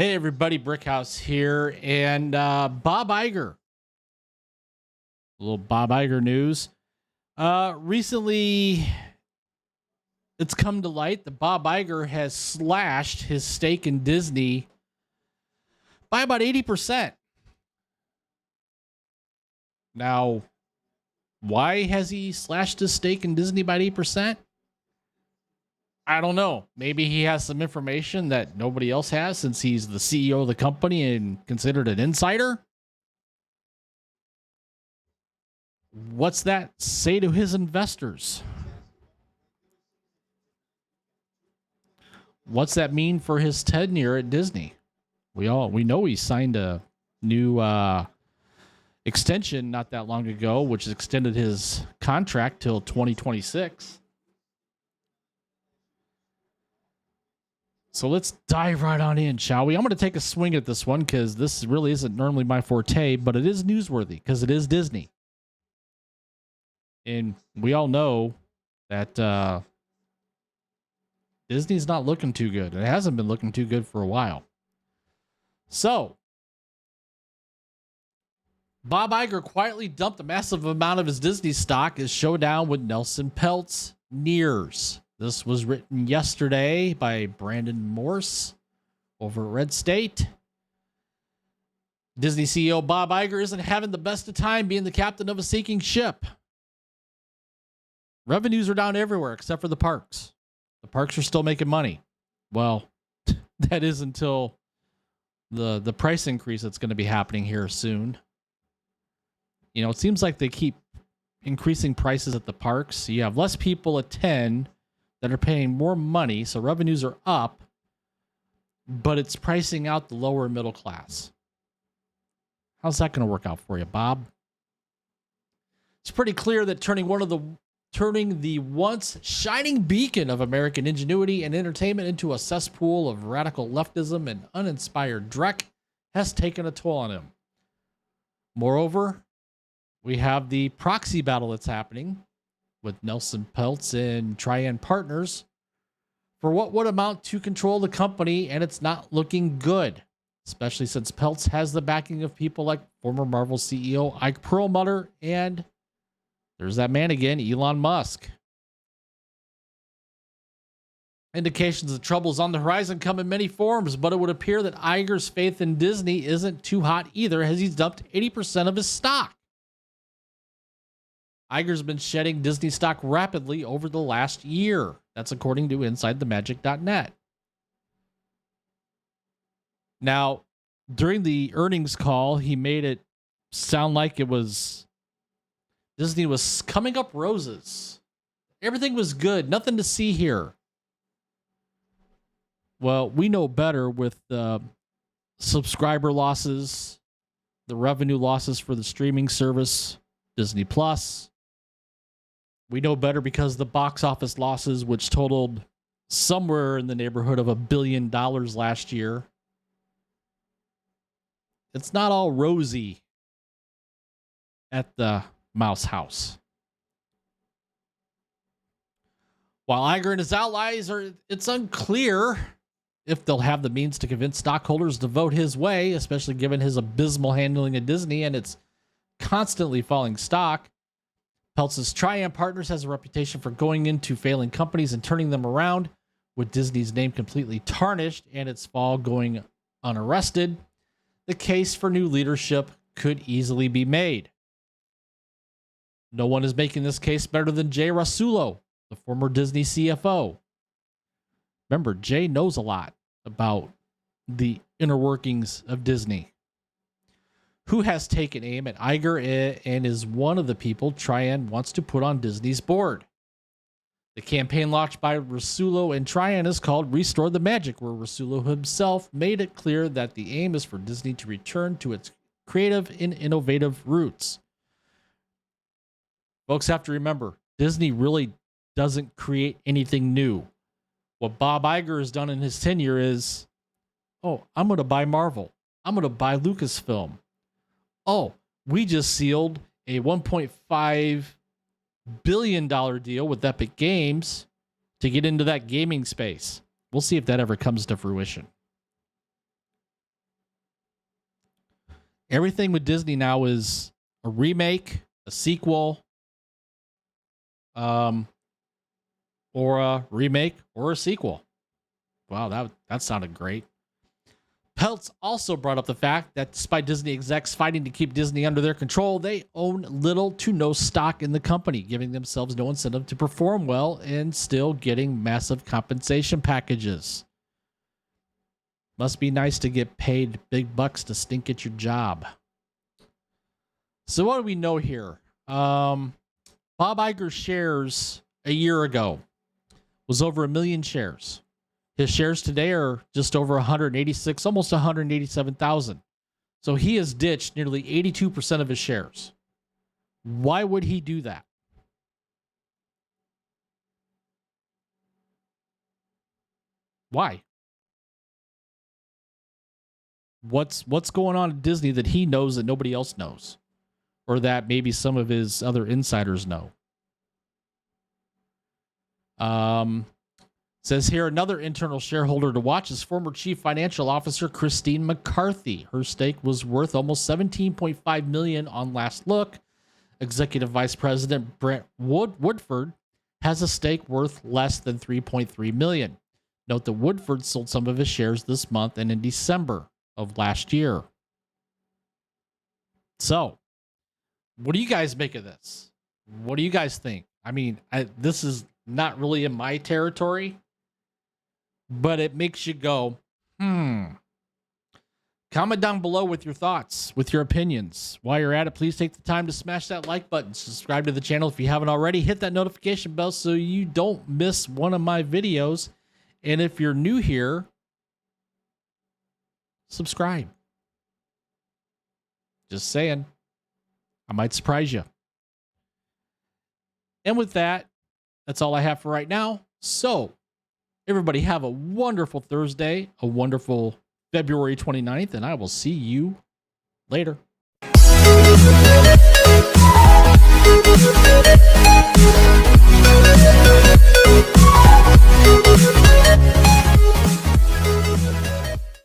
Hey everybody, Brickhouse here, and Bob Iger. A little Bob Iger news. Recently, it's come to light that Bob Iger has slashed his stake in Disney by about 80%. Now, why has he slashed his stake in Disney by 8%? I don't know. Maybe he has some information that nobody else has since he's the CEO of the company and considered an insider. What's that say to his investors? What's that mean for his tenure at Disney? We know he signed a new extension not that long ago, which extended his contract till 2026. So let's dive right on in, shall we? I'm going to take a swing at this one because this really isn't normally my forte, but it is newsworthy because it is Disney. And we all know that Disney's not looking too good. It hasn't been looking too good for a while. So, Bob Iger quietly dumped a massive amount of his Disney stock as showdown with Nelson Peltz nears. This was written yesterday by Brandon Morse over at Red State. Disney CEO Bob Iger isn't having the best of time being the captain of a sinking ship. Revenues are down everywhere except for the parks. The parks are still making money. Well, that is until the price increase that's going to be happening here soon. You know, it seems like they keep increasing prices at the parks. So you have less people attend that are paying more money, so revenues are up, but it's pricing out the lower middle class. How's that going to work out for you, Bob? It's pretty clear that turning the once shining beacon of American ingenuity and entertainment into a cesspool of radical leftism and uninspired dreck has taken a toll on him. Moreover, we have the proxy battle that's happening with Nelson Peltz and Trian Partners for what would amount to control the company, and it's not looking good, especially since Peltz has the backing of people like former Marvel CEO Ike Perlmutter and there's that man again, Elon Musk. Indications of troubles on the horizon come in many forms, but it would appear that Iger's faith in Disney isn't too hot either, as he's dumped 80% of his stock. Iger's been shedding Disney stock rapidly over the last year. That's according to InsideTheMagic.net. Now, during the earnings call, he made it sound like Disney was coming up roses. Everything was good. Nothing to see here. Well, we know better with the subscriber losses, the revenue losses for the streaming service, Disney Plus. We know better because the box office losses, which totaled somewhere in the neighborhood of $1 billion last year. It's not all rosy at the Mouse House. While Iger and his allies it's unclear if they'll have the means to convince stockholders to vote his way, especially given his abysmal handling of Disney and its constantly falling stock. Peltz's Trian Partners has a reputation for going into failing companies and turning them around, with Disney's name completely tarnished and its fall going unarrested. The case for new leadership could easily be made. No one is making this case better than Jay Rasulo, the former Disney CFO. Remember, Jay knows a lot about the inner workings of Disney. Who has taken aim at Iger and is one of the people Trian wants to put on Disney's board. The campaign launched by Rasulo and Trian is called Restore the Magic, where Rasulo himself made it clear that the aim is for Disney to return to its creative and innovative roots. Folks have to remember, Disney really doesn't create anything new. What Bob Iger has done in his tenure is, I'm going to buy Marvel. I'm going to buy Lucasfilm. We just sealed a $1.5 billion deal with Epic Games to get into that gaming space. We'll see if that ever comes to fruition. Everything with Disney now is a remake, a sequel, or a remake or a sequel. Wow, that sounded great. Peltz also brought up the fact that despite Disney execs fighting to keep Disney under their control, they own little to no stock in the company, giving themselves no incentive to perform well and still getting massive compensation packages. Must be nice to get paid big bucks to stink at your job. So what do we know here? Bob Iger's shares a year ago was over 1 million shares. His shares today are just over 186, almost 187,000. So he has ditched nearly 82% of his shares. Why would he do that? Why? What's going on at Disney that he knows that nobody else knows? Or that maybe some of his other insiders know? Says here, another internal shareholder to watch is former Chief Financial Officer Christine McCarthy. Her stake was worth almost $17.5 million on last look. Executive Vice President Brent Woodford has a stake worth less than $3.3 million. Note that Woodford sold some of his shares this month and in December of last year. So, what do you guys make of this? What do you guys think? I mean, this is not really in my territory, but it makes you go, Comment down below with your thoughts, with your opinions. While you're at it, please take the time to smash that like button. Subscribe to the channel if you haven't already. Hit that notification bell so you don't miss one of my videos. And if you're new here, subscribe. Just saying. I might surprise you. And with that, that's all I have for right now. So, everybody have a wonderful Thursday, a wonderful February 29th, and I will see you later.